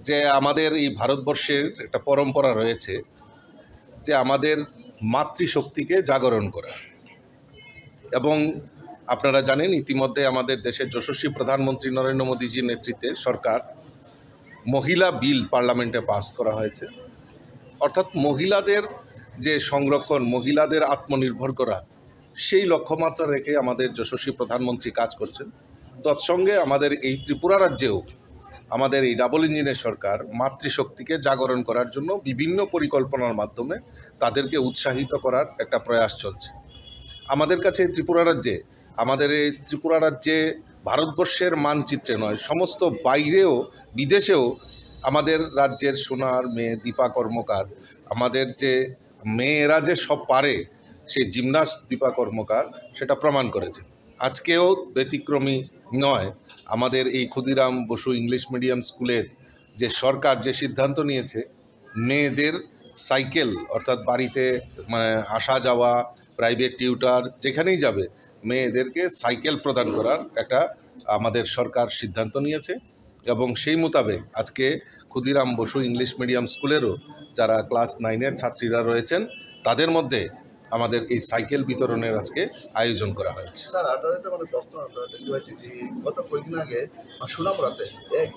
যে আমাদের এই ভারতবর্ষের একটা পরম্পরা রয়েছে যে আমাদের মাতৃশক্তিকে জাগরণ করা। এবং আপনারা জানেন ইতিমধ্যে আমাদের দেশের যশস্বী প্রধানমন্ত্রী নরেন্দ্র মোদীজির নেতৃত্বে সরকার মহিলা বিল পার্লামেন্টে পাস করা হয়েছে। অর্থাৎ মহিলাদের যে সংরক্ষণ, মহিলাদের আত্মনির্ভর করা, সেই লক্ষ্যমাত্রা রেখে আমাদের যশস্বী প্রধানমন্ত্রী কাজ করছেন। তৎসঙ্গে আমাদের এই ত্রিপুরা রাজ্যেও আমাদের এই ডাবল ইঞ্জিনের সরকার মাতৃশক্তিকে জাগরণ করার জন্য বিভিন্ন পরিকল্পনার মাধ্যমে তাদেরকে উৎসাহিত করার একটা প্রয়াস চলছে। আমাদের কাছে আমাদের এই ত্রিপুরা রাজ্যে ভারতবর্ষের মানচিত্রে নয়, সমস্ত বাইরেও বিদেশেও আমাদের রাজ্যের সোনার মেয়ে দীপা কর্মকার, আমাদের যে মেয়েরা যে সব পারে, সেই জিমনাস্ট দীপা কর্মকার সেটা প্রমাণ করেছে। আজকেও ব্যতিক্রমী নয়। আমাদের এই ক্ষুদিরাম বসু ইংলিশ মিডিয়াম স্কুলের যে সরকার যে সিদ্ধান্ত নিয়েছে, মেয়েদের সাইকেল অর্থাৎ বাড়িতে আসা যাওয়া, প্রাইভেট টিউটার যেখানেই যাবে মেয়েদেরকে সাইকেল প্রদান করার একটা আমাদের সরকার সিদ্ধান্ত নিয়েছে। এবং সেই মোতাবেক আজকে ক্ষুদিরাম বসু ইংলিশ মিডিয়াম স্কুলেরও যারা ক্লাস 9-এর ছাত্রীরা রয়েছেন তাদের মধ্যে আমাদের এই সাইকেল বিতরণের আজকে আয়োজন করা হয়েছে। স্যার, আপনাদের প্রশ্ন আমরা দেখতে পাচ্ছি যে গত কয়েকদিন আগে সুনামুড়াতে এক